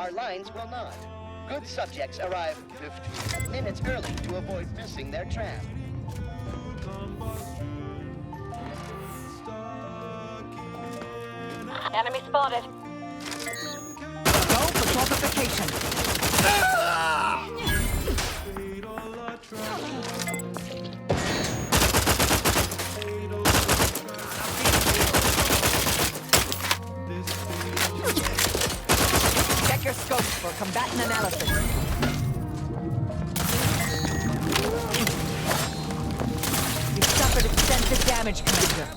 our lines will not. Good subjects arrive 15 minutes early to avoid missing their tram. Enemy spotted. Go for fortification. Check your scopes for combatant analysis. You've suffered extensive damage, Commander.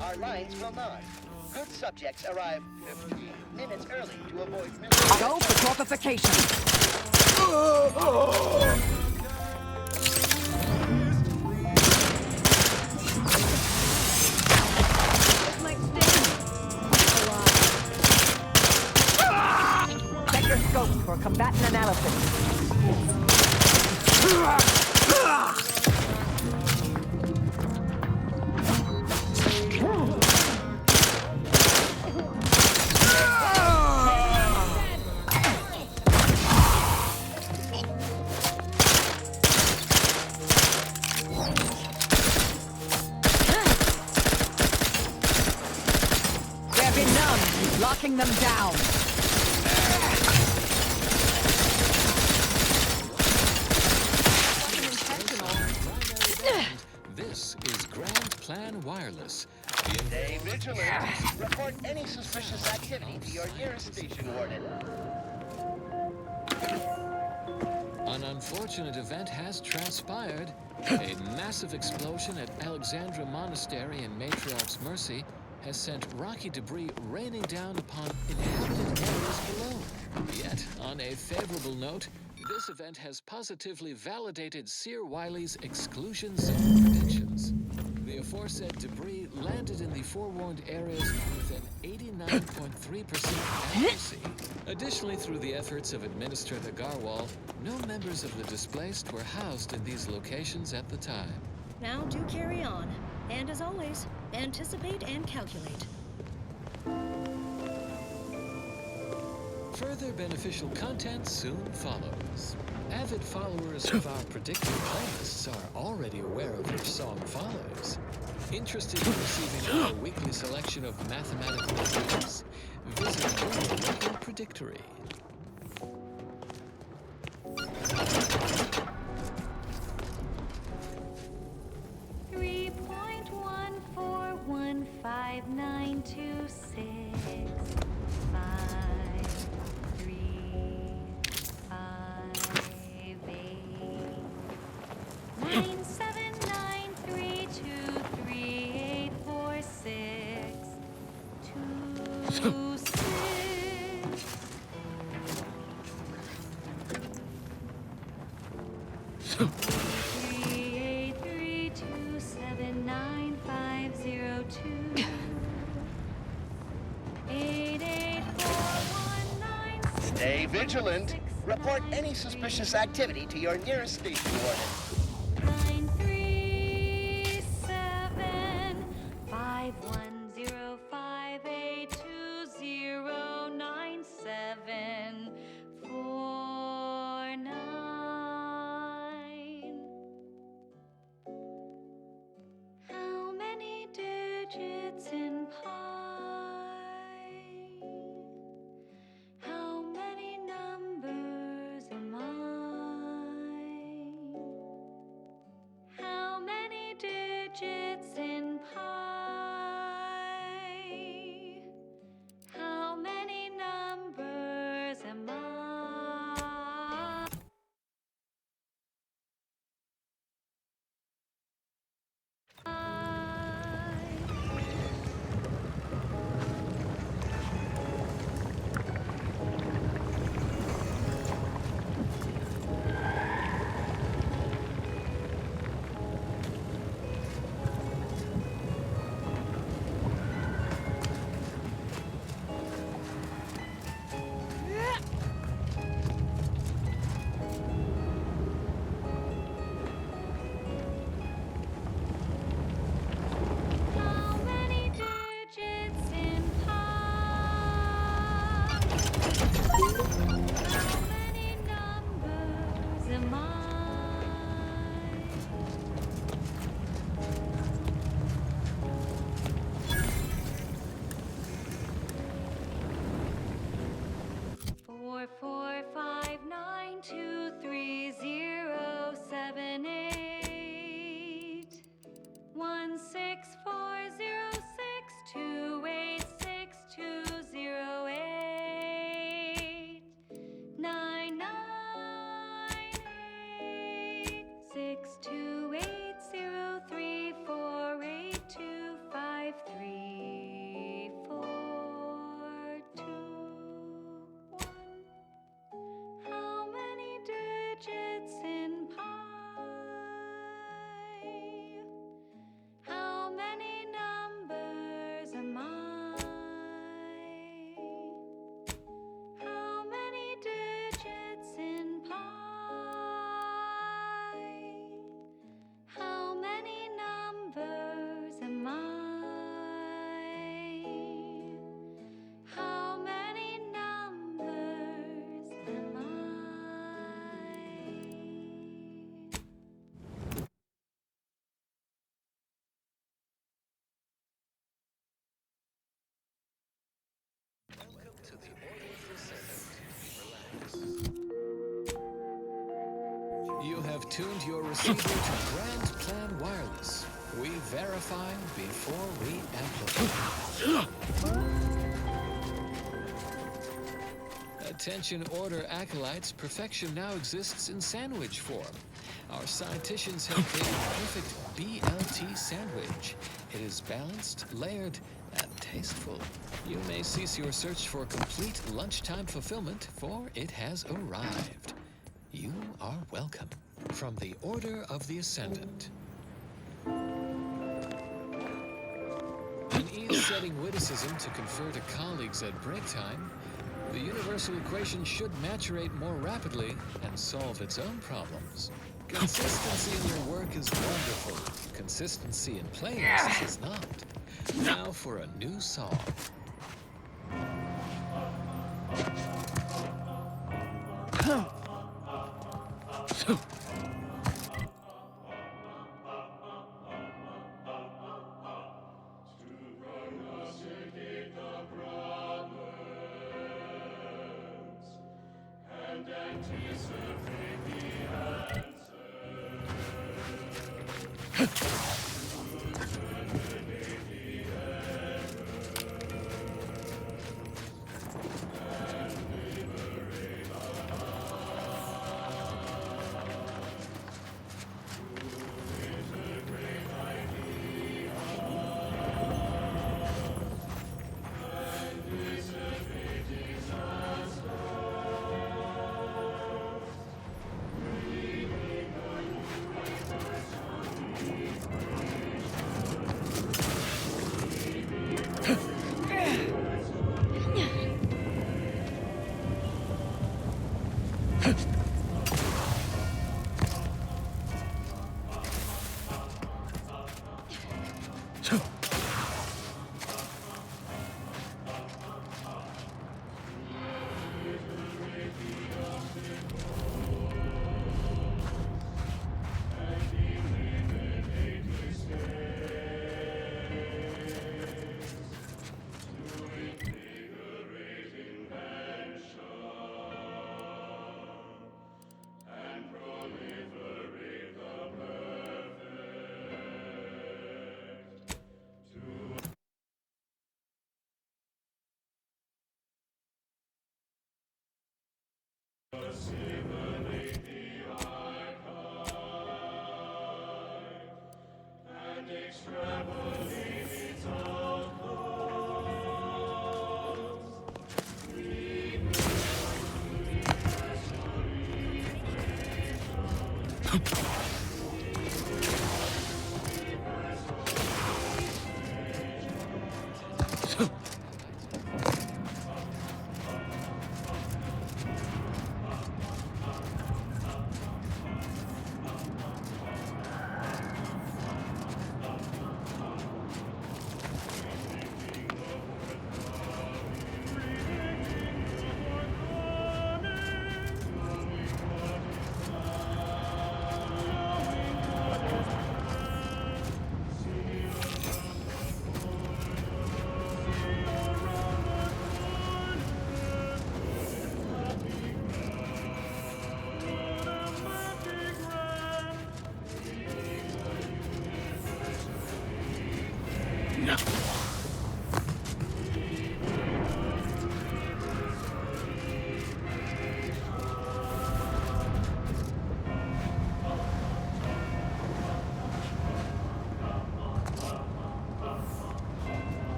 Our lines will not. Good subjects arrive 15 minutes early to avoid missing. Go for fortification. Check your scopes for combatant analysis. Locking them down. This is Grand Plan Wireless. Stay vigilant. Report any suspicious activity to your nearest station warden. An unfortunate event has transpired. A massive explosion at Alexandra Monastery in Matriarch's Mercy has sent rocky debris raining down upon inhabited areas below. Yet, on a favorable note, this event has positively validated Seer Wiley's exclusion zone predictions. The aforesaid debris landed in the forewarned areas with an 89.3% accuracy. Additionally, through the efforts of Administrator Garwal, no members of the displaced were housed in these locations at the time. Now do carry on. And as always, anticipate and calculate. Further beneficial content soon follows. Avid followers of our predictive playlists are already aware of which song follows. Interested in receiving our weekly selection of mathematical results? Visit your local predictory. Stay vigilant. Report any suspicious activity to your nearest station warden. 9351008209749. How many digits in pi? How many numbers am I? tuned your receiver to Grand Plan Wireless. We verify before we amplify. Attention order acolytes, perfection now exists in sandwich form. Our scienticians have created a perfect BLT sandwich. It is balanced, layered, and tasteful. You may cease your search for complete lunchtime fulfillment, for it has arrived. You are welcome. From the Order of the Ascendant. An ease-setting witticism to confer to colleagues at break time, the universal equation should maturate more rapidly and solve its own problems. Consistency in your work is wonderful. Consistency in players is not. Now for a new song.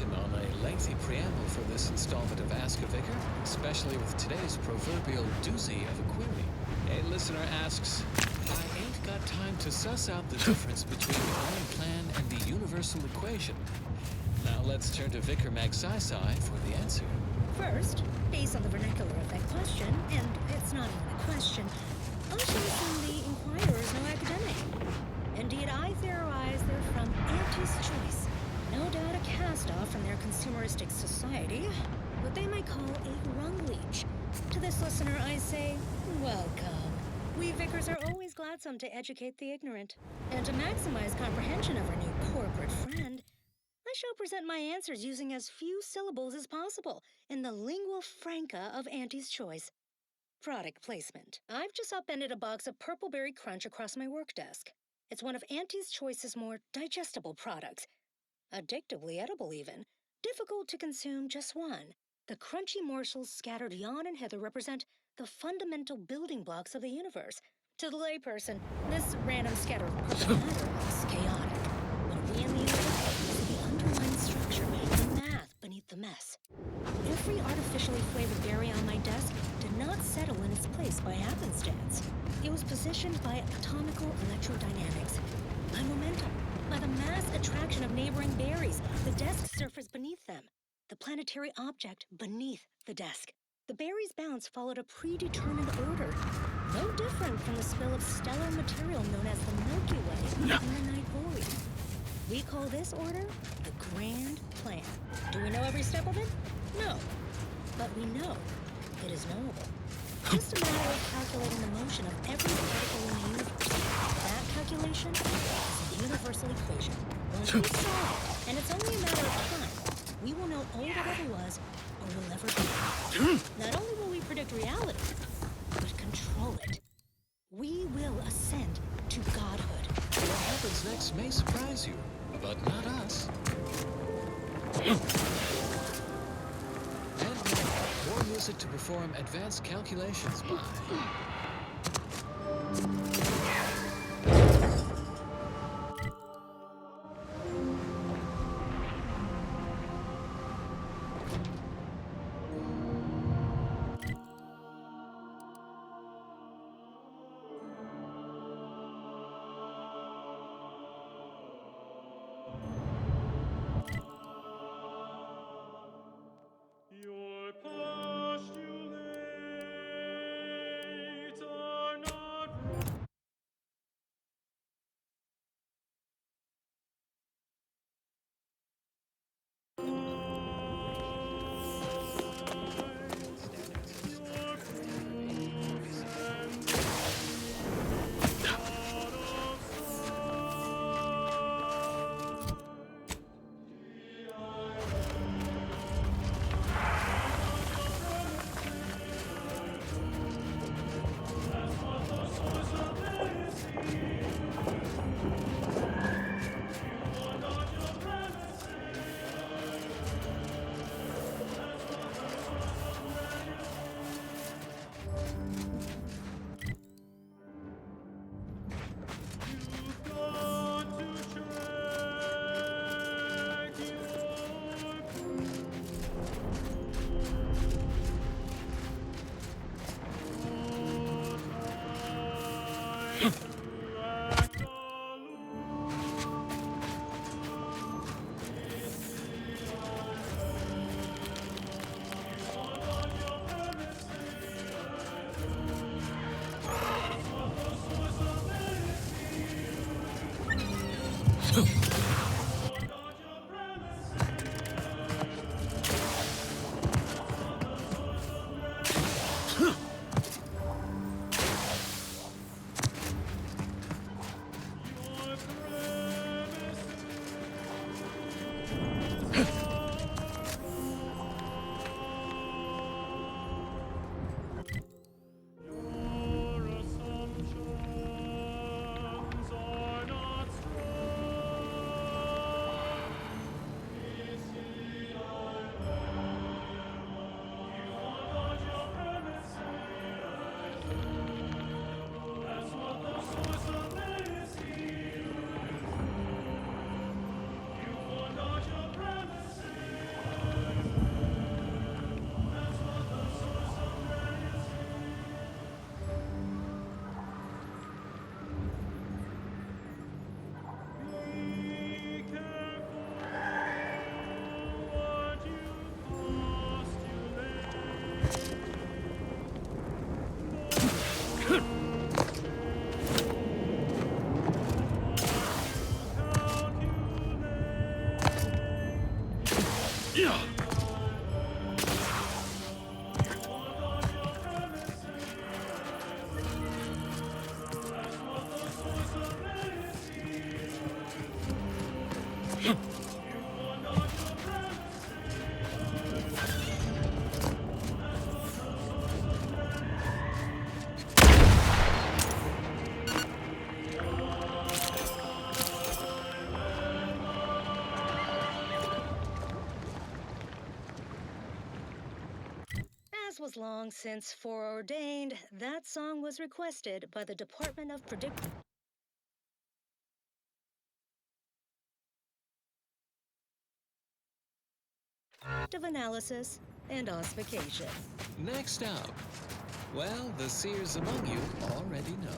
On a lengthy preamble for this installment of Ask a Vicar, especially with today's proverbial doozy of a query. A listener asks, I ain't got time to suss out the difference between the Grand Plan and the universal equation. Now let's turn to Vicar Magsai for the answer. First, based on the vernacular of that question, and it's not even a question, I should assume the inquirer is no academic. Indeed, I theorize they're from Auntie's Choice. No doubt a cast-off from their consumeristic society. what they might call a rung leech. To this listener, I say, welcome. We vicars are always gladsome to educate the ignorant. And to maximize comprehension of our new corporate friend, I shall present my answers using as few syllables as possible in the lingua franca of Auntie's choice. Product placement. I've just upended a box of Purple Berry Crunch across my work desk. It's one of Auntie's Choice's more digestible products. Addictively edible, even. Difficult to consume just one. The crunchy morsels scattered yon and hither represent the fundamental building blocks of the universe. To the layperson, this random scatter of purple matter looks chaotic. What we in the universe is the underlying structure, the math beneath the mess. Every artificially flavored berry on my desk did not settle in its place by happenstance. It was positioned by atomical electrodynamics, by momentum, by the mass attraction of neighboring berries, the desk surface beneath them, the planetary object beneath the desk. The berries' bounce followed a predetermined order, no different from the spill of stellar material known as the Milky Way in the night void. We call this order the Grand Plan. Do we know every step of it? No. But we know it is knowable. Just a matter of calculating the motion of every particle in the universe. That calculation is a universal equation. Once we solve it, and it's only a matter of time, we will know all that ever was or will ever be. Not only will we predict reality, but control it. We will ascend to godhood. What happens next may surprise you, but not us. And now, more music to perform advanced calculations by. Your postulates are not was long since foreordained, that song was requested by the Department of Predictive Analysis and Ossification. Next up, well, the seers among you already know.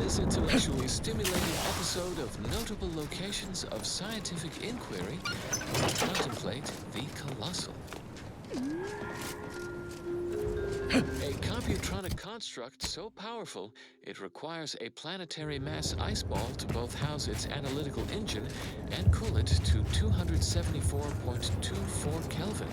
this intellectually stimulating episode of Notable Locations of Scientific Inquiry, we contemplate the colossal. A computronic construct so powerful, it requires a planetary mass ice ball to both house its analytical engine and cool it to 274.24 Kelvin.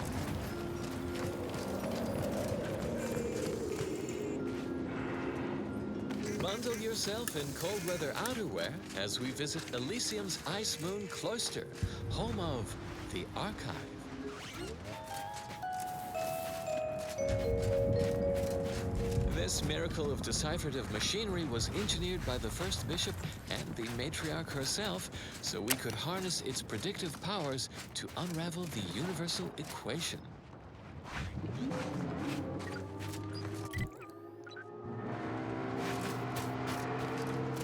Bundle yourself in cold weather outerwear as we visit Elysium's Ice Moon Cloister, home of the Archive. This miracle of decipherative machinery was engineered by the first bishop and the matriarch herself, so we could harness its predictive powers to unravel the universal equation.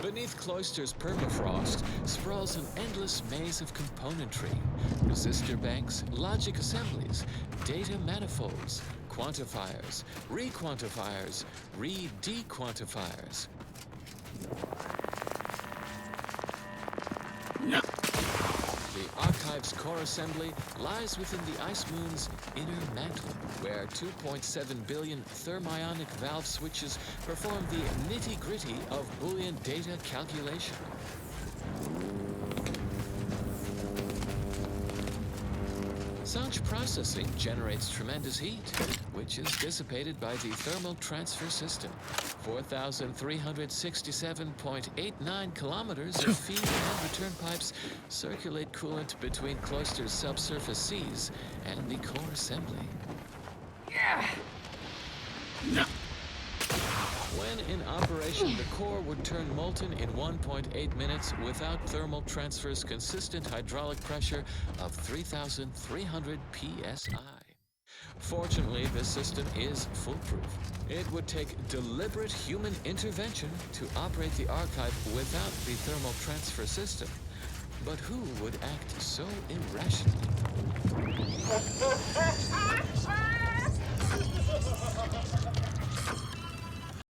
Beneath Cloister's permafrost sprawls an endless maze of componentry, resistor banks, logic assemblies, data manifolds, quantifiers, re-quantifiers, re-dequantifiers. The Archive's core assembly lies within the Ice Moon's inner mantle, where 2.7 billion thermionic valve switches perform the nitty-gritty of Boolean data calculation. Such processing generates tremendous heat, which is dissipated by the thermal transfer system. 4,367.89 kilometers of feed and return pipes circulate coolant between Cloister's subsurface seas and the core assembly. When in operation, the core would turn molten in 1.8 minutes without thermal transfer's consistent hydraulic pressure of 3,300 psi. Fortunately, this system is foolproof. It would take deliberate human intervention to operate the Archive without the thermal transfer system. But who would act so irrationally?